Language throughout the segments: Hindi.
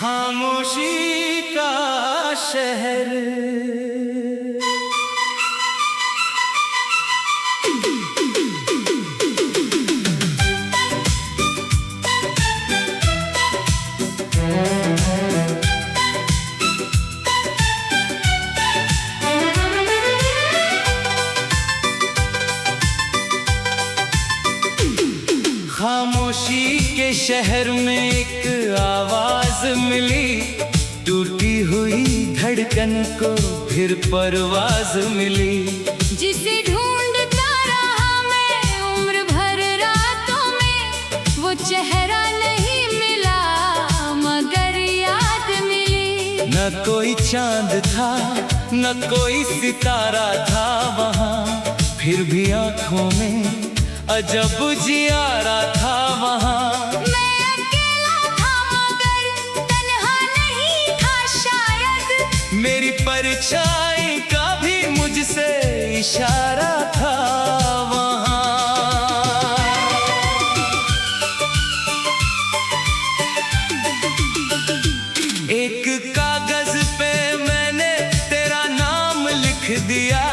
खामोशी का शहर। खामोशी के शहर में एक आवाज मिली, टूटी हुई धड़कन को फिर परवाज मिली। जिसे ढूंढता रहा मैं उम्र भर रातों में, वो चेहरा नहीं मिला मगर याद मिली। न कोई चांद था न कोई सितारा था वहाँ, फिर भी आंखों में अजब जियारा था वहाँ। मैं अकेला था मगर तन्हा नहीं था शायद, मेरी परछाई का भी मुझसे इशारा था वहाँ। एक कागज पे मैंने तेरा नाम लिख दिया,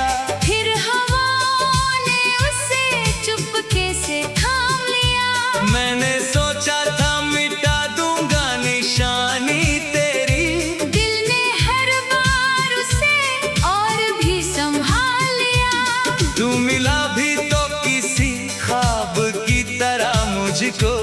फिर हवाओं ने उसे चुपके से थाम लिया। मैंने सोचा था मिटा दूंगा निशानी तेरी, दिल ने हर बार उसे और भी संभाल लिया। तू मिला भी तो किसी ख्वाब की तरह मुझको,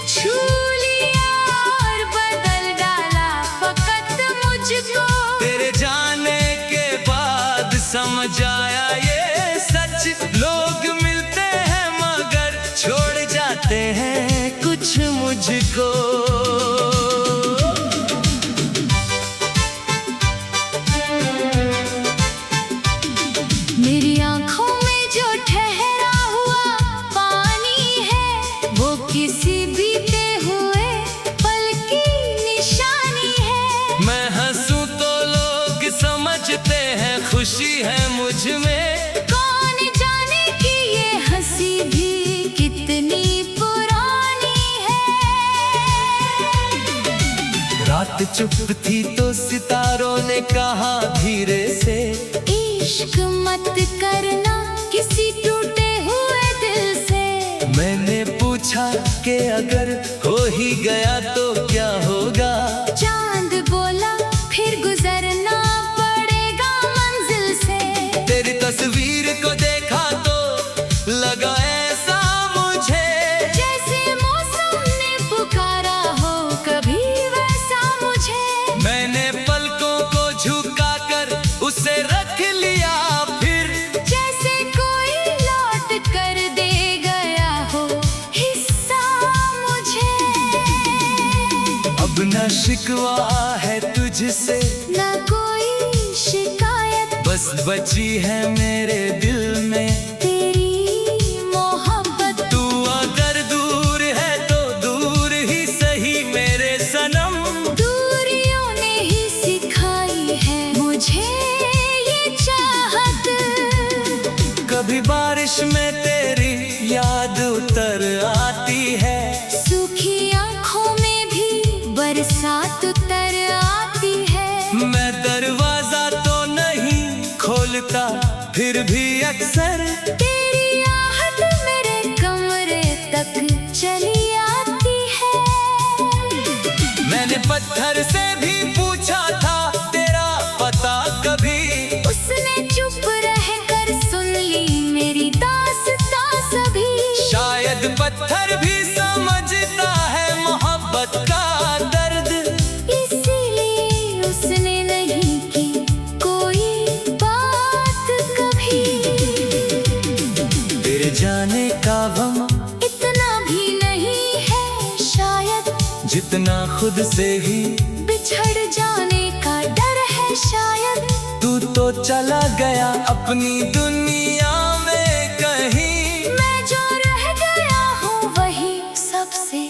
छू लिया और बदल डाला फकत मुझको। तेरे जाने के बाद समझ आया ये सच, लोग मिलते हैं मगर छोड़ जाते हैं कुछ मुझको। मेरी आंखों में जो ठहरा हुआ पानी है, वो किसी बीते हुए पल की निशानी है। मैं हंसूं तो लोग समझते हैं खुशी है मुझ में, कौन जाने कि ये हंसी भी कितनी पुरानी है। रात चुप थी तो सितारों ने कहा धीरे से, इश्क मत करना किसी टूटे हुए दिल से। मैंने पूछा कि अगर हो ही गया तो क्या होगा, चांद बोला फिर गुजरना पड़ेगा मंजिल से। तेरी तस्वीर को देखा तो लगा ऐसा मुझे, जैसे मौसम ने पुकारा हो कभी वैसा मुझे। मैंने पलकों को झुकाकर उसे रख लिया, फिर जैसे कोई लौट कर दे गया हो हिस्सा मुझे। अब न शिकवा है तुझसे ना कोई शिकायत, बस बची है मेरे दिल में तेरी मोहब्बत। तू अगर दूर है तो दूर ही सही मेरे सनम, दूरियों ने ही सिखाई है मुझे ये चाहत। कभी बारिश में तेरी याद उतर आती है, सूखी आंखों में भी बरसात उतर आती है। मैं दरवाजा तो नहीं खोलता फिर भी अक्सर तेरी आहट मेरे कमरे तक चली आती है। मैंने पत्थर से भी पूछा था तेरा पता कभी, उसने चुप रहकर सुन ली मेरी दास्तां सभी। शायद पत्थर भी समझता है मोहब्बत का दर्द, इसीलिए उसने नहीं की कोई बात कभी। तेरे जाने का गम इतना भी नहीं है शायद, जितना खुद से ही बिछड़ जाने का डर है शायद। तू तो चला गया अपनी दुनिया में कहीं, मैं जो रह गया हूँ वही सबसे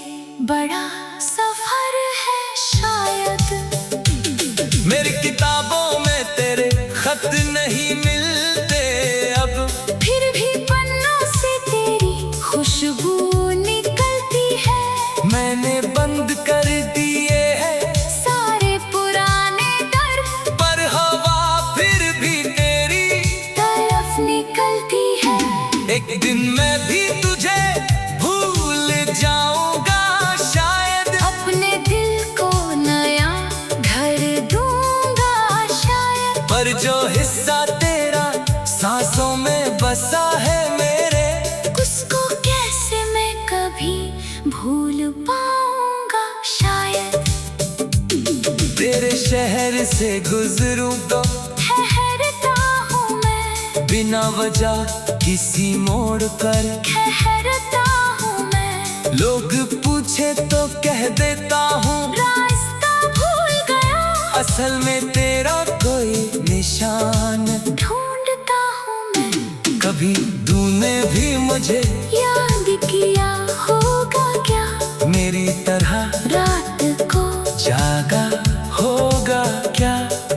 बड़ा सफर है शायद। मेरी किताबों में तेरे खत नहीं मिलते अब, फिर भी पन्नों से तेरी खुशबू निकलती है। मैंने बंद कर दिए हैं भूल पाऊंगा शायद। तेरे शहर से गुजरूं तो ठहरता हूँ मैं, बिना वजह किसी मोड़ पर ठहरता हूँ मैं। लोग पूछे तो कह देता हूँ रास्ता भूल गया, असल में तेरा कोई निशान ढूंढता हूँ मैं। कभी तूने भी मुझे याद किया होगा क्या, मेरी तरह रात को जागा होगा क्या।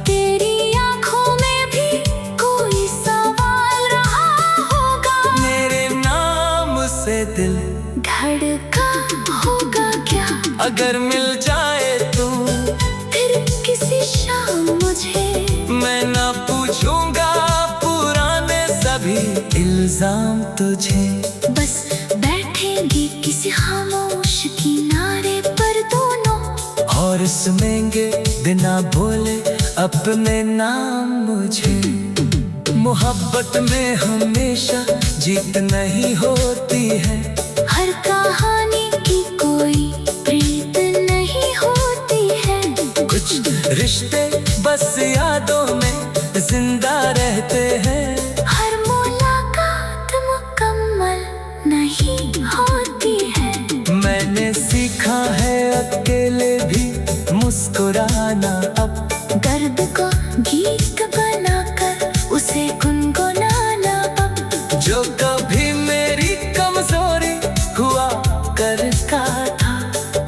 तेरी आंखों में भी कोई सवाल रहा होगा, मेरे नाम से दिल धड़का होगा क्या। अगर मिल जाए तू फिर किसी शाम मुझे, मैं ना पूछूंगा पुराने सभी इल्जाम तुझे। बस बैठेंगे किसी खामोश किनारे पर दोनों, और सुनेंगे बिना बोले अपने नाम मुझे। मोहब्बत में हमेशा जीत नहीं होती है, हर कहानी की कोई प्रीत नहीं होती है। कुछ रिश्ते बस यादों में जिंदा रहते हैं। हर मुलाकात मुकम्मल नहीं होती है। मैंने सीखा है अकेले भी मुस्कुराना अब, दर्द को गीत बनाकर उसे गुनगुनाना अब। जो कभी मेरी कमजोरी हुआ करता था,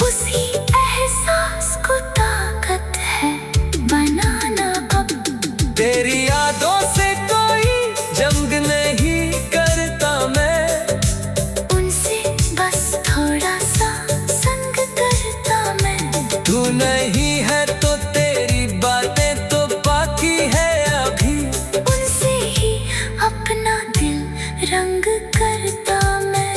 उसी एहसास को ताकत है बनाना अब। तेरी यादों से कोई जंग नहीं करता मैं, उनसे बस थोड़ा सा संग करता मैं। तू नहीं है तो तेरी बातें तो बाकी है अभी, उनसे ही अपना दिल रंग करता मैं।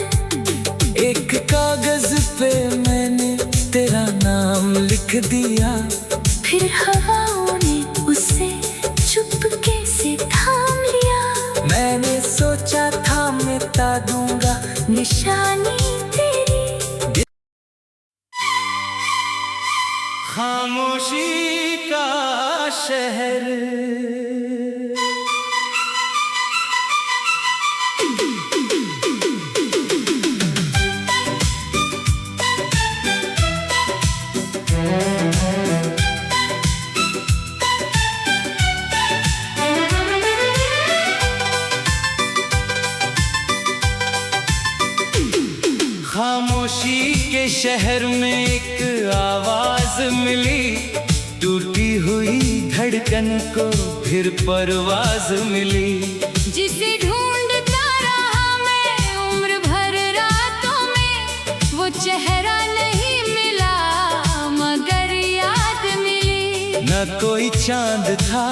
एक कागज पे मैंने तेरा नाम लिख दिया, फिर हवाओं ने उसे चुपके से थाम लिया। मैंने सोचा था मिटा दूंगा निशानी तेरी, खामोशी का शहर। खामोशी के शहर में एक आवाज मिली, टूटी हुई धड़कन को फिर परवाज मिली। जिसे ढूंढता रहा मैं उम्र भर रातों में, वो चेहरा नहीं मिला मगर याद मिली। न कोई चांद था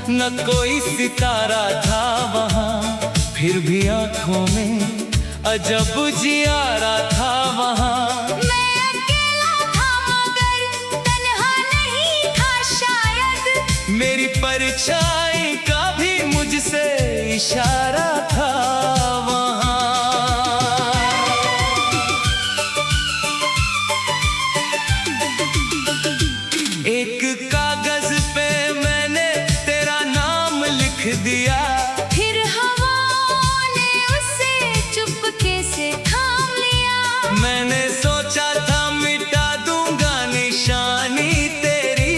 न कोई सितारा था वहाँ, फिर भी आंखों में अजब जियारा था वहाँ। मैं अकेला था मगर तन्हा नहीं था शायद, मेरी परछाई का भी मुझसे इशारा था वहाँ। एक कागज पे मैंने तेरा नाम लिख दिया, फिर हवाओं ने उसे चुपके से थाम लिया। मैंने सोचा था मिटा दूंगा निशानी तेरी,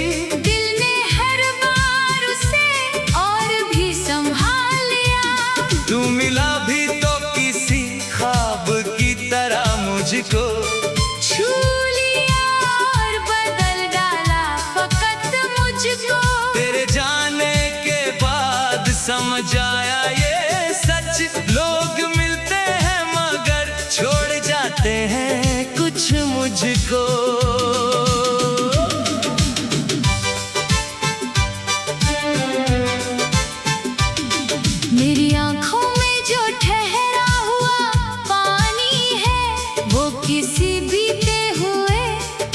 दिल ने हर बार उसे और भी संभाल लिया। तू मिला भी तो किसी ख्वाब की तरह मुझको, छू लिया और बदल डाला फकत मुझको। तेरे जाने के बाद समझ आया ये सच, लोग मिलते हैं मगर छोड़ जाते हैं कुछ मुझको। मेरी आंखों में जो ठहरा हुआ पानी है, वो किसी बीते हुए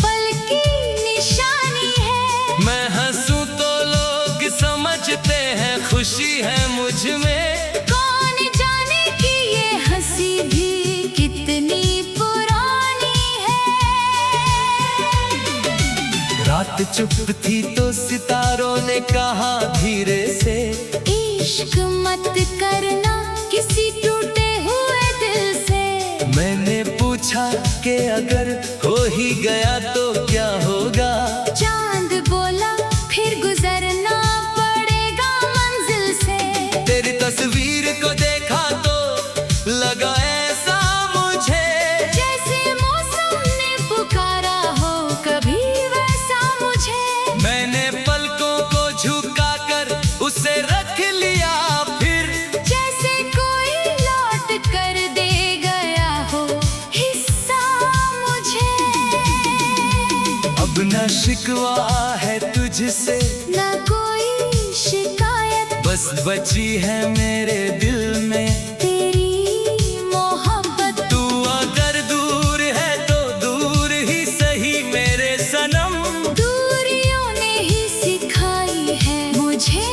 पल की निशानी है। मैं हंसूं तो लोग समझते हैं खुशी है मुझ में, कौन जाने कि ये हंसी भी कितनी पुरानी है। रात चुप थी तो सितारों ने कहा धीरे से, इश्क मत करना किसी टूटे हुए दिल से। मैंने पूछा कि अगर हो ही गया तो क्या होगा? चांद बोला फिर गुजरना पड़ेगा मंजिल से। तेरी तस्वीर को देखा तो लगा ऐसा मुझे, जैसे मौसम ने पुकारा हो कभी वैसा मुझे। मैंने पलकों को झुका कर उसे रख लिया फिर, जैसे कोई लौट कर दे गया हो हिस्सा मुझे। अब न शिकवा है तुझसे न कोई शिकायत, बस बची है मेरे दिल में तेरी मोहब्बत। तू अगर दूर है तो दूर ही सही मेरे सनम, दूरियों ने ही सिखाई है मुझे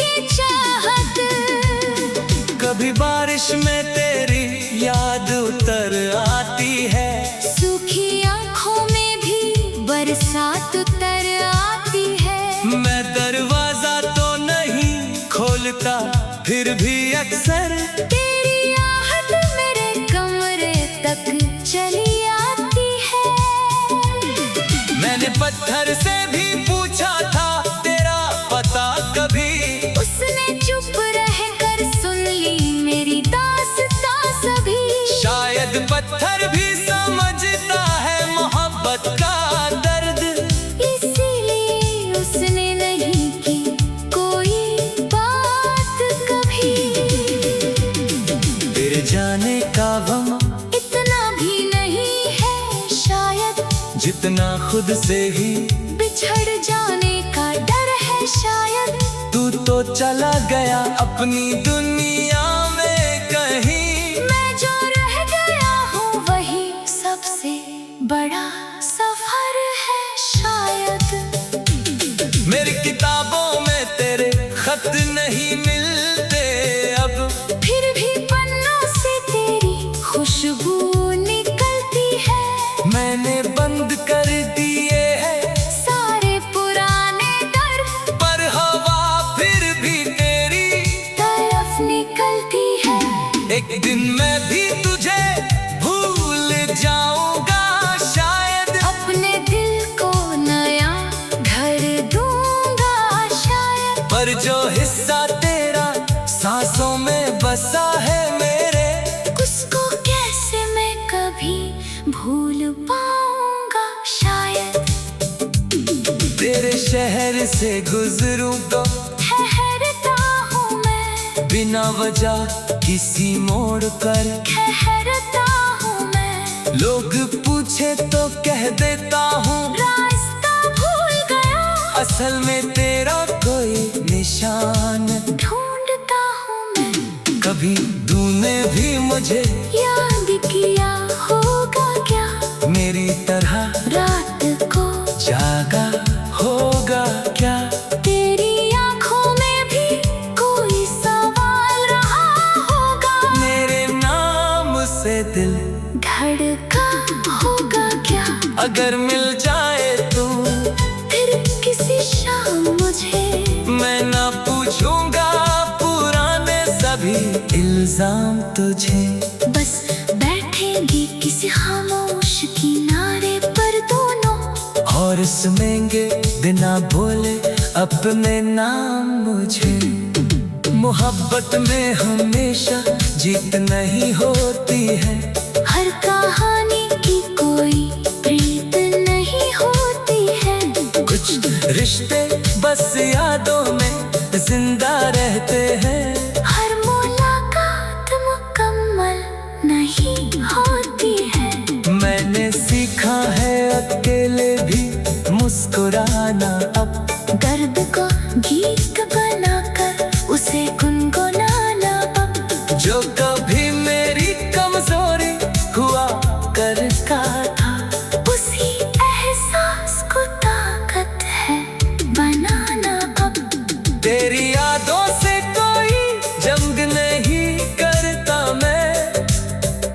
ये चाहत। कभी बारिश में तेरी याद उतर आती है, सूखी आँखों में भी बरसात उतर आती है। मैं दरवाजा तो नहीं खोलता फिर भी अक्सर तेरी आहट मेरे कमरे तक चली आती है। मैंने पत्थर से भी पूछा था तेरा पता कभी, उसने चुप रहकर सुन ली मेरी दास्तां सभी। शायद पत्थर भी समझता है मोहब्बत का दर्द, इसीलिए उसने नहीं की कोई बात कभी। फिर जाने का गम इतना भी नहीं है शायद, जितना खुद से ही बिछड़ जाने का डर है शायद। तू तो चला गया अपनी दुनिया में कहीं, मैं जो रह गया हूँ वही सबसे बड़ा सफर है शायद। मेरी किताबों में तेरे खत नहीं मिलते अब, फिर भी पन्नों से तेरी खुशबू निकलती है। मैंने बंद कर दिए हैं सारे पुराने डर, पर हवा फिर भी तेरी तरफ निकलती है। एक दिन मैं भी तुझे भूल जाऊंगा शायद, अपने दिल को नया घर दूंगा शायद। पर जो हिस्सा तेरा सांसों में बसा है मेरे, उसको कैसे मैं कभी भूल पाऊंगा शायद। तेरे शहर से गुजरूं तो ठहरता हूँ मैं, बिना वजह किसी मोड़ पर, ठहरता हूँ मैं। लोग पूछे तो कह देता हूँ रास्ता भूल गया, असल में तेरा कोई निशान। ढूंढता हूँ मैं, कभी तूने भी मुझे याद किया होगा क्या, मेरी तरह रात को जागा होगा क्या? तेरी आँखों में भी कोई सवाल रहा होगा, मेरे नाम से दिल धड़का होगा क्या। अगर मिल जाए तू फिर किसी शाम मुझे, मैं ना पूछूंगा पुराने सभी इल्जाम तुझे। बस बैठेंगे किसी खामोश किनारे पर दोनों, और सुनेंगे बिना बोले अपने नाम मुझे। मोहब्बत में हमेशा जीत नहीं होती है, हर कहानी की कोई प्रीत नहीं होती है। कुछ रिश्ते बस यादों में जिंदा रहते हैं, हर मुलाकात मुकम्मल नहीं होती है। मैंने सीखा है अकेले भी मुस्कुराना अब, दर्द को गीत बनाकर उसे गुनगुनाना अब। जो कभी मेरी कमजोरी हुआ करता था, उसी एहसास को ताकत है बनाना अब। तेरी यादों से कोई जंग नहीं करता मैं,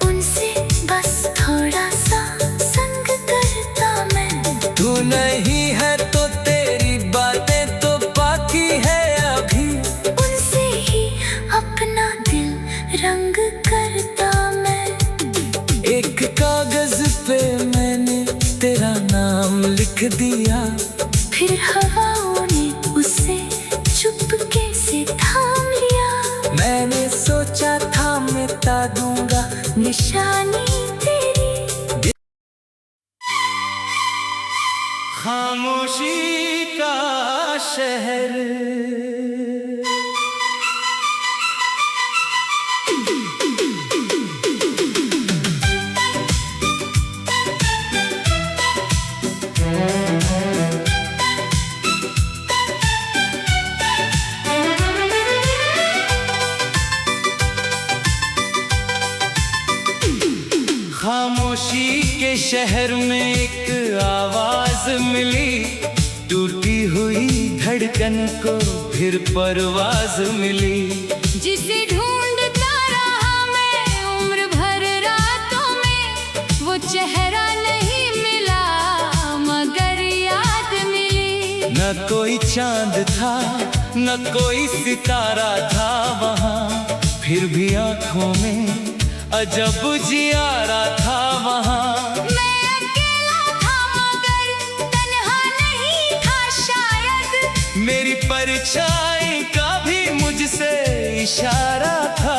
उनसे बस थोड़ा सा संग करता मैं। तूने नहीं है तो तेरी बातें तो बाकी है अभी। उनसे ही अपना दिल रंग करता मैं। एक कागज पे मैंने तेरा नाम लिख दिया, फिर हवाओं ने उसे चुपके से थाम लिया। मैंने सोचा था मिटा दूंगा निशानी तेरी। खामोशी का शहर, खामोशी के शहर में एक आवाज मिली, टूटी हुई धड़कन को फिर परवाज मिली। जिसे ढूंढता रहा मैं उम्र भर रातों में, वो चेहरा नहीं मिला मगर याद मिली। न कोई चांद था न कोई सितारा था वहाँ, फिर भी आंखों में अजब जियारा था वहाँ। मैं अकेला था मगर तन्हा नहीं था शायद, मेरी परछाई का भी मुझसे इशारा था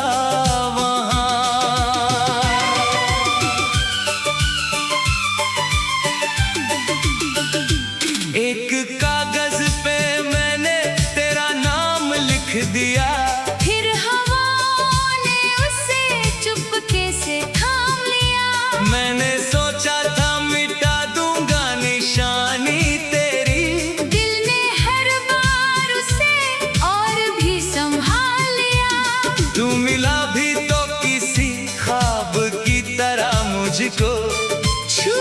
वहाँ। एक कागज पे मैंने तेरा नाम लिख दिया, फिर हवाओं ने उसे चुपके से थाम लिया। मैंने सोचा था मिटा दूंगा निशानी तेरी। दिल ने हर बार उसे और भी संभाल लिया। तू मिला भी तो किसी ख्वाब की तरह मुझको, छू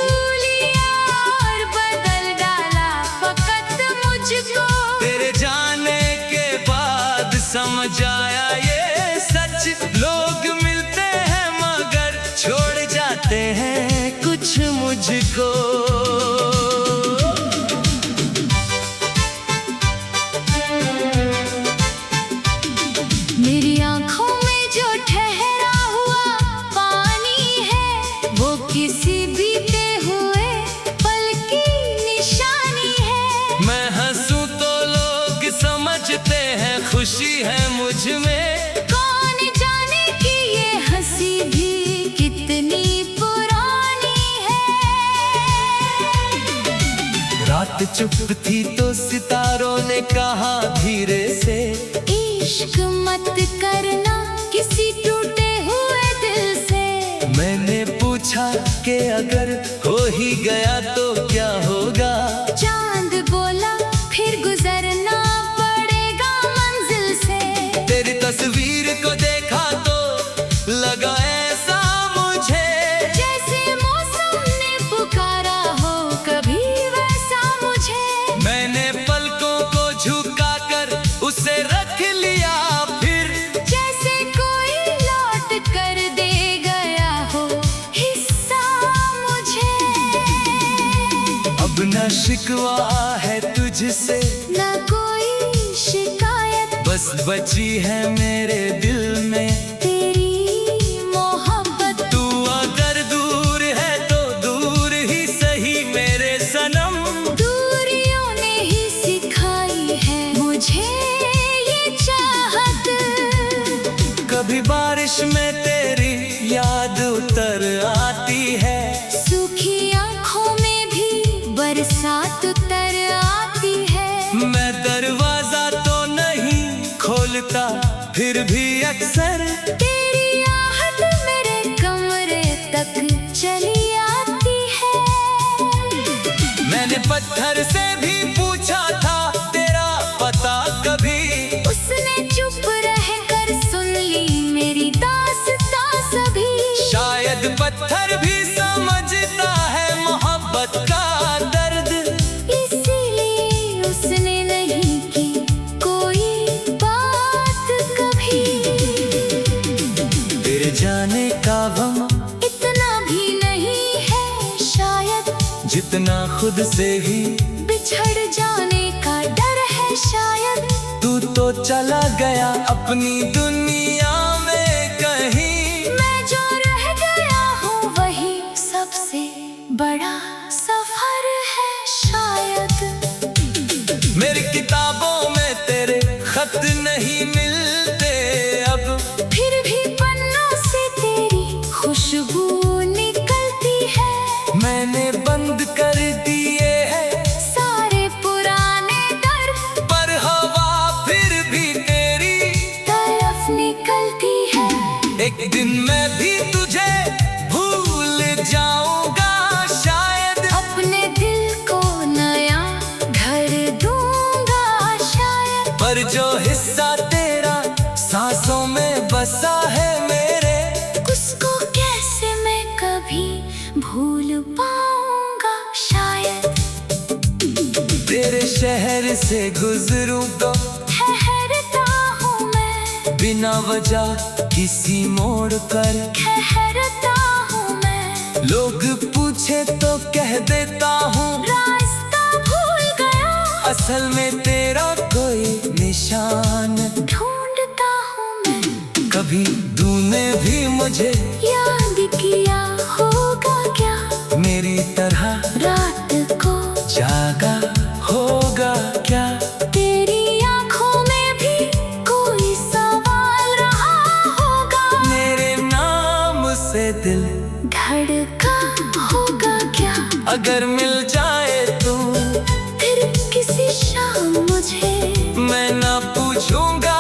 लिया और बदल डाला फकत मुझको। तेरे जाने के बाद समझ आया ये सच, लोग मिलते हैं मगर छोड़ जाते हैं कुछ मुझको। मेरी आंखों में जो ठहरा हुआ पानी है, वो किसी बीते हुए पल की निशानी है। मैं हंसूं तो लोग समझते हैं खुशी है मुझ में, कौन जाने कि ये हंसी भी कितनी पुरानी है। रात चुप थी तो सितारों ने कहा धीरे से, इश्क मत करना किसी टूटे हुए दिल से। मैंने पूछा कि अगर हो ही गया तो क्या होगा। चांद बोला फिर गुजरना पड़ेगा मंजिल से। तेरी तस्वीर को देखा तो लगा ऐसा मुझे, जैसे मौसम ने पुकारा हो कभी वैसा मुझे। मैंने पलकों को झुका कर उसे रख लिया, फिर जैसे कोई लौट कर दे गया हो हिस्सा मुझे। अब न शिकवा है तुझसे न कोई शिकायत, बस बची है मेरे दिल में तेरी मोहब्बत। तू अगर दूर है तो दूर ही सही मेरे सनम, दूरियों ने ही सिखाई है मुझे ये चाहत। कभी बारिश में तेरी याद उतर आती है, सूखी आंखों में भी बरसात उतर आती है। मैं दरवाजा तो नहीं खोलता फिर भी अक्सर तेरी आहट मेरे कमरे तक चली आती है। मैंने पत्थर से भी पूछा था तेरा पता कभी, उसने चुप रहकर सुन ली मेरी दास्तां सभी। शायद पत्थर भी समझता है मोहब्बत का दर्द, इसीलिए उसने नहीं की कोई बात कभी। तेरे जाने का गम इतना भी नहीं है शायद, जितना खुद से ही बिछड़ जाने का डर है शायद। तू तो चला गया अपनी दुनिया में कहीं, मैं जो रह गया हूँ वही सबसे बड़ा सफर है शायद। मेरी किताबों में तेरे खत नहीं मिलते अब, फिर भी पन्नों से तेरी खुशबू निकलती है। मैंने बंद कर दिए हैं सारे पुराने डर, पर हवा फिर भी तेरी तरफ निकलती है। एक दिन मैं भी तुझे भूल जाऊंगा शायद, अपने दिल को नया घर दूंगा शायद। पर जो हिस्सा तेरा सांसों में बसा है मेरे, उसको कैसे मैं कभी भूल पाऊंगा शायद। तेरे शहर से गुजरूं तो ठहरता हूँ मैं, बिना वजह किसी मोड़ पर ठहरता हूँ मैं। लोग पूछे तो कह देता हूँ रास्ता भूल गया, असल में तेरा कोई निशान ढूंढता हूँ मैं। कभी तूने भी मुझे याद किया होगा क्या, मेरी तरह रात को जागा होगा क्या। तेरी आंखों में भी कोई सवाल रहा होगा, मेरे नाम से दिल धड़का होगा क्या। अगर मिल जाए तू फिर किसी शाम मुझे, मैं ना पूछूंगा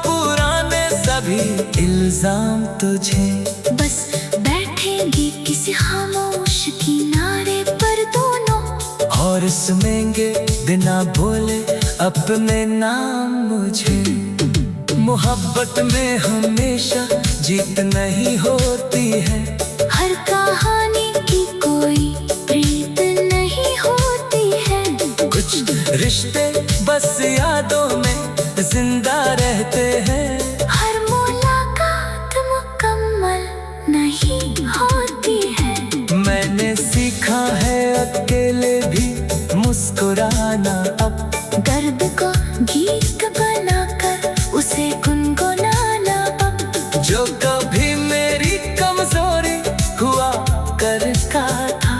पुराने सभी इल्जाम तुझे। बस बैठेंगे किसी खामोश किनारे पर दोनों, और सुनेंगे बिना बोले अपने नाम मुझे। मोहब्बत में हमेशा जीत नहीं होती है, हर कहानी की कोई प्रीत नहीं होती है। कुछ रिश्ते बस यादों में जिंदा रहते हैं। हर मुलाकात मुकम्मल नहीं होती है। मैंने सीखा है अकेले भी मुस्कुराना अब, दर्द को गीत बनाकर उसे गुनगुनाना अब। जो कभी मेरी कमजोरी हुआ करता था,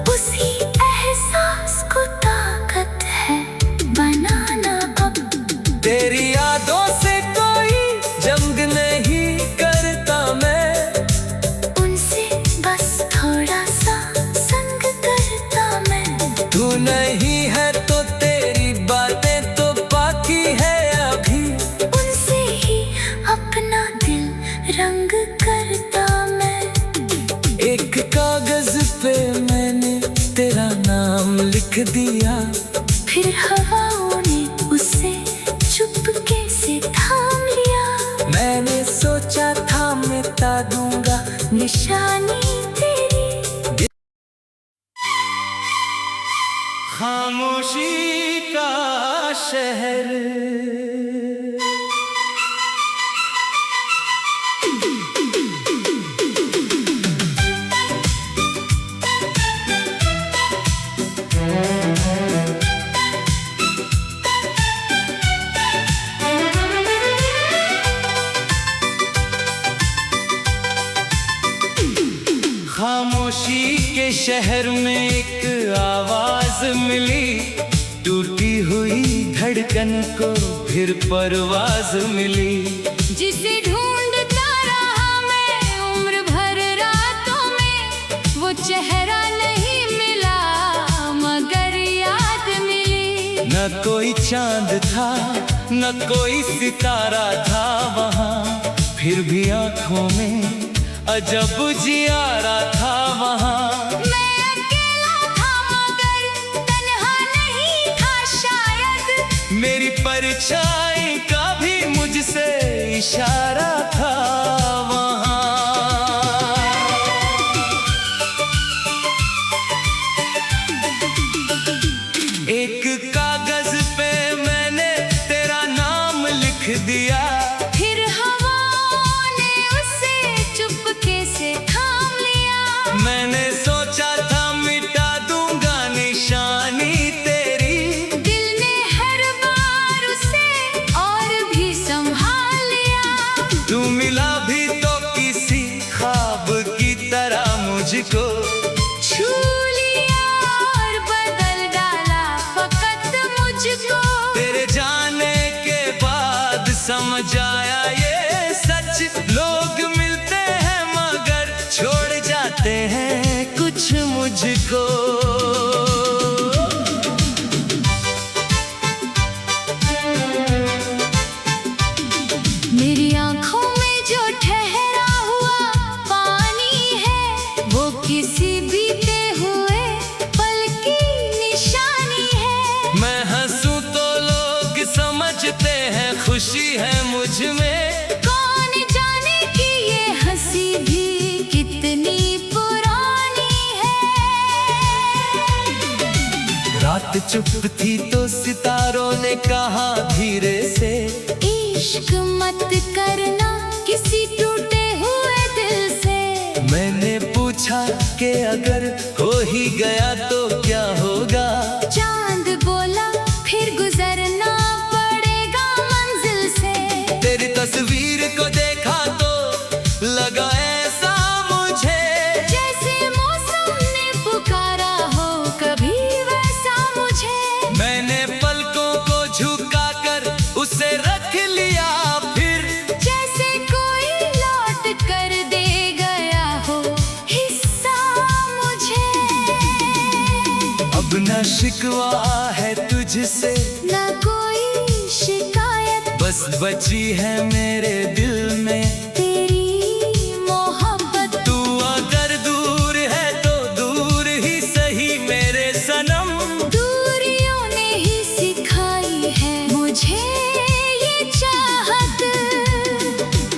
उसी एहसास को ताकत है बनाना अब। तेरी यादों से कोई जंग नहीं करता मैं, उनसे बस थोड़ा सा संग करता मैं। तू नहीं है तो तेरी बातें तो बाकी है अभी, उनसे ही अपना दिल रंग करता मैं। एक कागज पे मैंने तेरा नाम लिख दिया, फिर हवाओं ने उसे चुपके से थाम लिया। मैंने सोचा था मिटा दूंगा निशानी तेरी, खामोशी का शहर। खामोशी के शहर में एक आवाज मिली, टूटी हुई धड़कन को फिर परवाज मिली। जिसे ढूंढता रहा मैं उम्र भर रातों में, वो चेहरा नहीं मिला मगर याद मिली। न कोई चांद था न कोई सितारा था वहाँ, फिर भी आंखों में अजब जियारा था वहाँ। मैं अकेला था मगर तन्हा नहीं था शायद, मेरी परछाई का भी मुझसे इशारा था वहाँ। एक कागज पे मैंने तेरा नाम लिख दिया, फिर हवाओं ने उसे चुपके से थाम लिया। मैंने सोचा था मिटा दूंगा समझ आया ये सच, लोग मिलते हैं मगर छोड़ जाते हैं कुछ मुझको। मेरी आंखों में जो ठहरा हुआ पानी है, वो किसी बीते हुए पल की निशानी है। मैं हंसूं तो लोग समझते हैं खुशी है मुझ में, कौन जाने कि ये हंसी भी कितनी पुरानी है। रात चुप थी तो सितारों ने कहा धीरे से, इश्क मत करना किसी टूटे हुए दिल से। मैंने पूछा कि अगर हो ही गया तो क्या होगा। चांद बोला फिर गुजरना पड़ेगा मंजिल से। तेरी तस्वीर को देखा तो लगा ऐसा मुझे, जैसे मौसम ने पुकारा हो कभी वैसा मुझे। मैंने पलकों को झुकाकर उसे रख लिया फिर, जैसे कोई लौट कर दे गया हो हिस्सा मुझे। अब न शिकवा है तुझसे न कोई शिकायत, बस बची है मेरे दिल में तेरी मोहब्बत। तू अगर दूर है तो दूर ही सही मेरे सनम, दूरियों ने ही सिखाई है मुझे ये चाहत।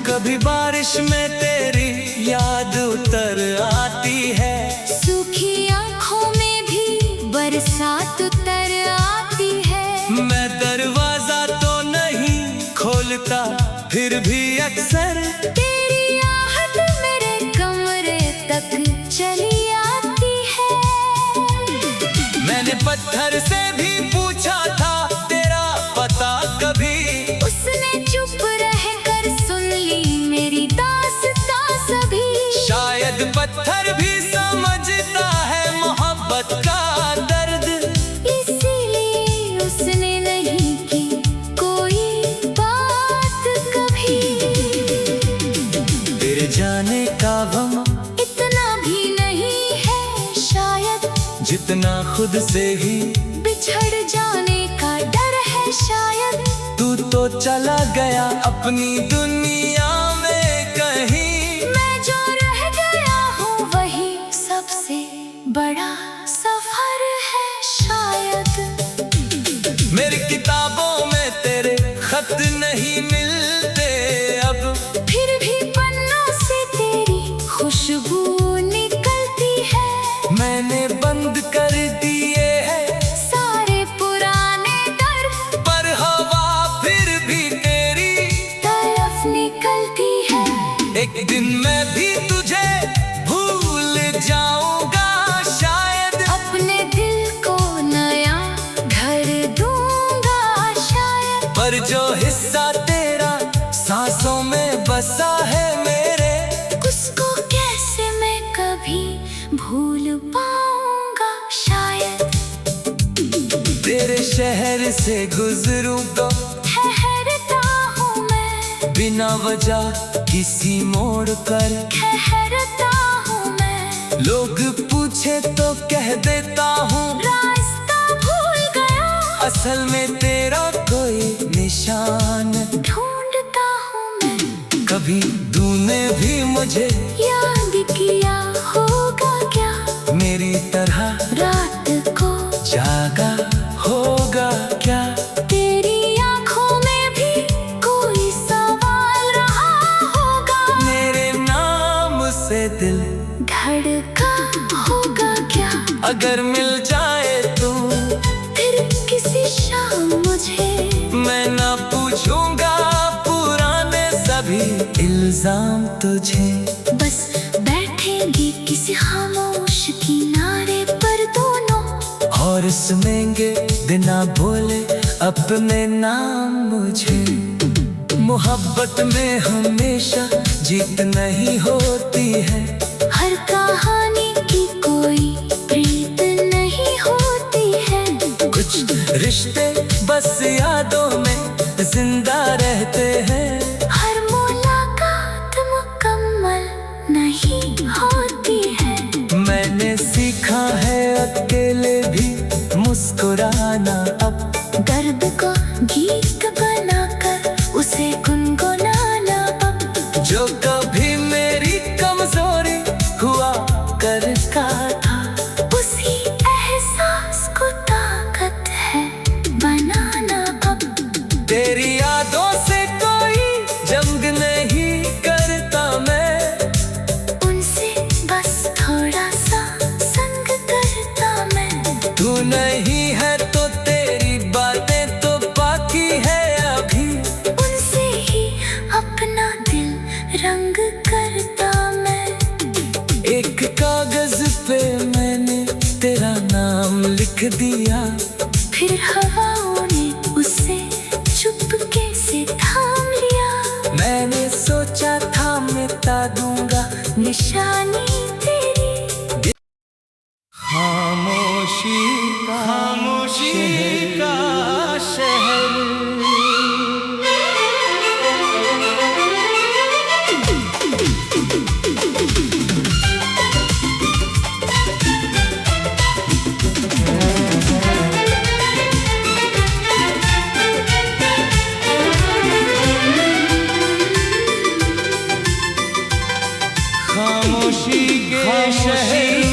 कभी बारिश में तेरी याद उतर आती है, सूखी आंखों में भी बरसात उतर आती है। मैं दरवाजा तो नहीं खोलता फिर भी अक्सर तेरी आहट मेरे कमरे तक चली आती है। मैंने पत्थर से भी पूछा था तेरा पता कभी, उसने चुप रहकर सुन ली मेरी दास्तां सभी। शायद पत्थर भी समझता है मोहब्बत का दर्द, इसीलिए उसने नहीं की कोई बात कभी। तेरे जाने का गम इतना भी नहीं है शायद, जितना खुद से ही बिछड़ जाने का डर है शायद। तू तो चला गया अपनी दुनिया में कहीं, मैं जो रह गया हूँ वही सबसे बड़ा सफर है शायद। मेरी किताबों में तेरे खत नहीं मिलते अब, फिर भी पन्नों से तेरी खुशबू निकलती है। मैंने बंद कर दिए हैं सारे पुराने डर, पर हवा फिर भी तेरी तरफ निकलती है। एक दिन मैं भी तुझे भूल जाऊंगा शायद, अपने दिल को नया घर दूंगा शायद। पर जो हिस्सा तेरा सांसों में बसा है मेरे, उसको कैसे मैं कभी भूल पाऊंगा शायद। तेरे शहर से गुजरूं तो ठहरता हूँ मैं, बिना वजह किसी मोड़ पर ठहरता हूँ मैं। लोग पूछे तो कह देता हूँ रास्ता भूल गया, असल में तेरा कोई निशान ढूंढता हूँ मैं। कभी तूने भी मुझे याद किया होगा क्या, मेरी तरह रात को जागा होगा क्या। तेरी आंखों में भी कोई सवाल रहा होगा, मेरे नाम से दिल धड़का होगा क्या। अगर मिल जाए तू फिर किसी शाम मुझे, मैं ना पूछूंगा पुराने सभी इल्जाम तुझे। बस बैठेंगे किसी खामोश किनारे पर दोनों, और सुनेंगे बिना बोले अपने नाम मुझे। मोहब्बत में हमेशा जीत नहीं होती है, हर कहानी की कोई प्रीत नहीं होती है। कुछ रिश्ते बस यादों में जिंदा रहते हैं। मुस्कुराना अब, दर्द को गीत बनाकर उसे गुनगुनाना अब, जो कभी मेरी कमजोरी हुआ करता था, उसी एहसास को ताकत है बनाना अब। तेरी यादों से कोई जंग नहीं करता मैं, उनसे बस थोड़ा सा संग करता मैं। तू नहीं है तो तेरी बातें तो बाकी है अभी, उनसे ही अपना दिल रंग करता मैं। एक कागज पे मैंने तेरा नाम लिख दिया, फिर हवाओं ने उसे चुपके से थाम लिया। मैंने सोचा था मिटा दूंगा निशानी तेरी। खामोशी का शहर, खामोशी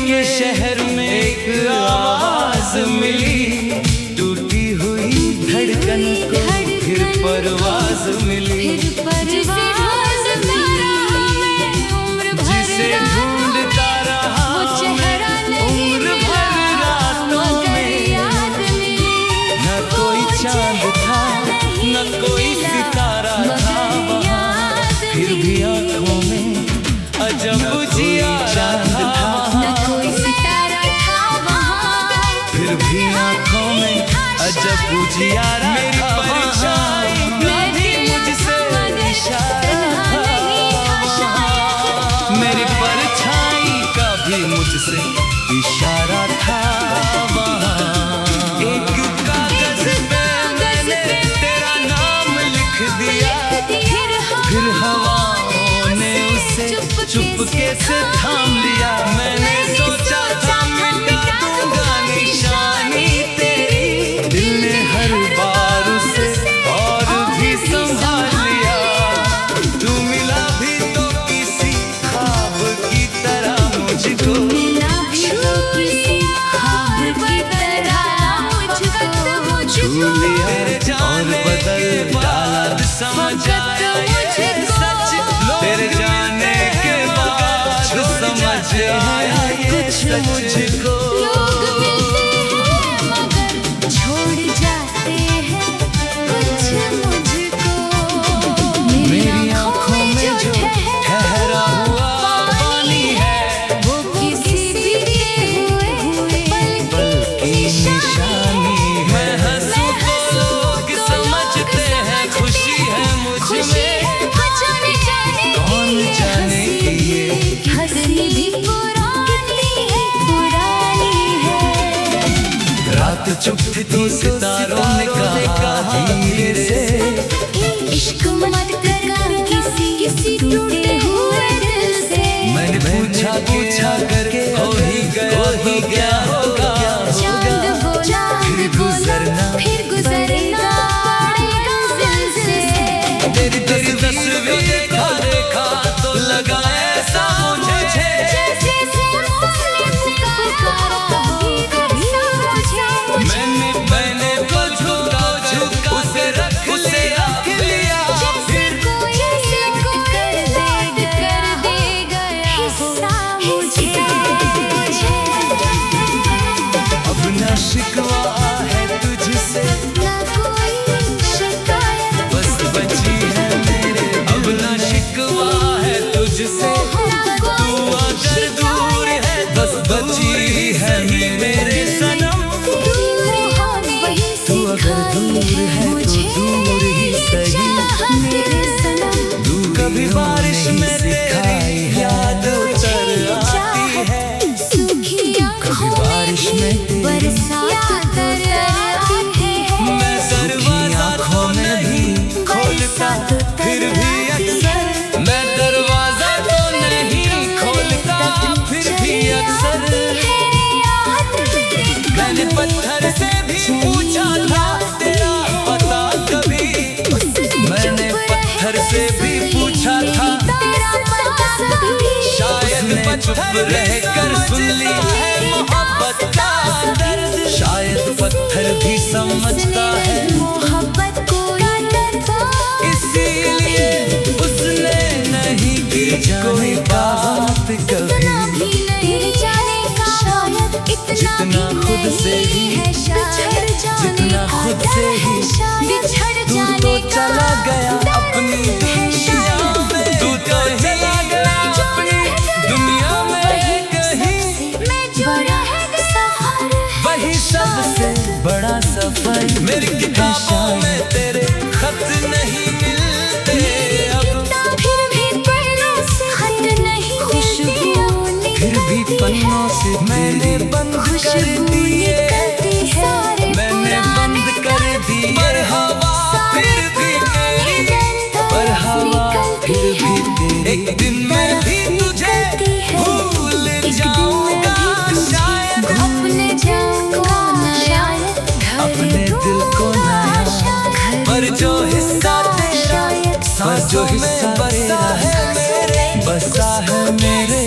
के शहर में एक आवाज मिली, टूटी हुई धड़कन को फिर परवाज मिली, जिसे ढूंढता रहा मैं उम्र भर रातों में। न कोई चांद था न कोई सितारा था वहाँ, फिर भी आँखों में अजब उजियारा था, न कोई सितारा था वहाँ, फिर भी आँखों में अजब उजियारा था। परछाई कभी मुझसे इशारा था, मेरी परछाई का भी मुझसे इशारा था वहाँ। एक कागज पे मैंने तेरा नाम लिख दिया, फिर हवाओं ने उसे चुपके से थाम लिया। मैंने सोचा था मिटा दूंगा निशानी तेरी, दिल ने हर बार उसे और भी संभाल लिया। तू मिला भी तो किसी ख्वाब की तरह मुझको, मिला भी तो किसी ख्वाब की तरह मुझको, छू लिया और बदल डाला, समझ आया ये सच, तेरे जाने के बाद समझ आया ये सच मुझको। लोग मिलते हैं मगर छोड़ जाते हैं कुछ मुझको। मेरी आँखों में जो ठहरा हुआ पानी है, वो किसी बीते हुए पल की निशानी है। हंसूं तो लोग समझते हैं खुशी है मुझ में, कौन जाने कि ये हंसी भी पुरानी है। रात चुप थी तो सितारों ने कहा धीरे से, इश्क मत करना किसी टूटे हुए दिल से। मैंने पूछा करके हो ही गया होगा, चांद बोला फिर गुजरना पड़ेगा दिल से। तेरी तस्वीर देखा तो लगा ऐसा मुझे, मैंने तो झुका उसे रख लिया, फिर अब न शिकवा है तुझसे, बस बची है मेरे, अब न शिकवा है तुझसे, तू अगर दूर है बस बची है मेरे सनम। तू अगर दूर है तो दूर ही सही, कभी बारिश में तेरी याद उतर आती है, सूखी आँखों कभी बारिश में तेरी बरसात पूछा था तेरा पता कभी, मैंने पत्थर से भी पूछा था, शायद चुप रहकर सुन ली है मोहब्बत का दर्द, शायद पत्थर भी समझता है मोहब्बत को दर्द, इसीलिए उसने नहीं की कोई बात कभी, जितना खुद से ही जितना खुद से ही तू तो चला गया अपनी दुनिया में, तू तो चला गया अपनी दुनिया में कहीं, वही सबसे बड़ा सफर। मेरी किताबों में तेरे खत नहीं मिलते अब, फिर भी पन्नों से मैंने बंद कर दिए, मैंने बंद कर दिए, पर हवा फिर भी तेरी, पर हवा फिर भी तेरी, एक दिन मैं भी तुझे भूल जाऊंगा शायद, अपने दिल को नया, पर जो हिस्सा तेरा, पर जो हिस्सा बसा है मेरे, बसा है मेरे,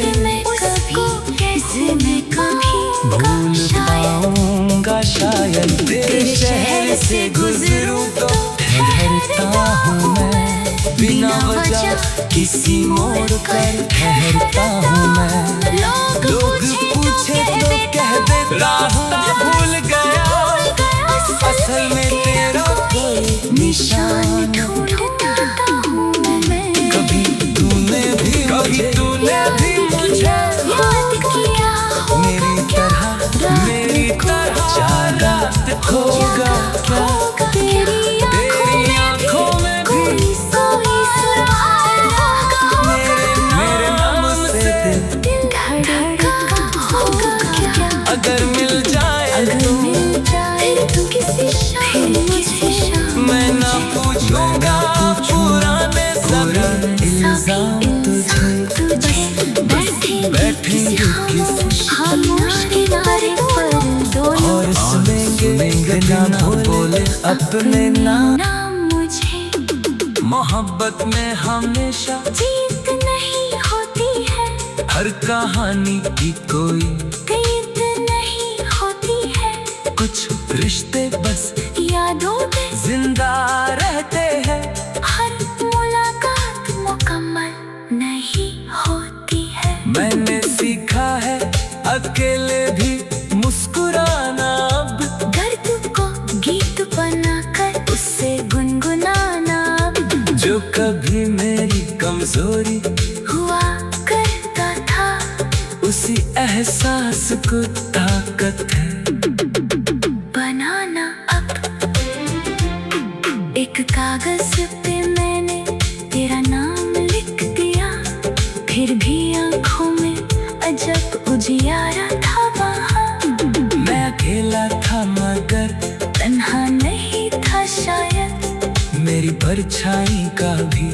भूल पाऊंगा शायद, तेरे शहर से गुजरूं तो ठहरता हूँ मैं, बिना वजह किसी मोड़ पर ठहरता हूँ मैं, लोग पूछे तो कह दे रास्ता भूल गया, असल में तेरा कोई निशान ढूंढता हूँ मैं, कभी तूने भी मुझे याद किया, मेरी तरह जाना होगा क्या, तेरी आँखों में भी मेरे नाम से दिल धड़का होगा क्या, अगर मिल जाए तो किसी शाम मैं ना पूछूंगा पुराने सभी इल्जाम तुझे, बैठेंगे किसी खामोश किनारे पर दोनों, और सुनेंगे ना बोले अपने नाम, मुझे मोहब्बत में हमेशा जीत नहीं होती है, हर कहानी की कोई जीत नहीं होती है, कुछ रिश्ते बस यादों में जिंदा रहते हैं, हर मुलाकात मुकम्मल नहीं होती है, मैंने सीखा है अकेले भी मुस्कुराना अब, दर्द को गीत बनाकर उससे गुनगुनाना अब, जो कभी मेरी कमजोरी हुआ करता था, उसी एहसास को ताकत है बनाना अब, एक कागज पे मैंने तेरा नाम लिख दिया, फिर भी आँखों में अजब उजियारा था वहाँ, मैं अकेला था मगर तन्हा नहीं था शायद, मेरी परछाई का भी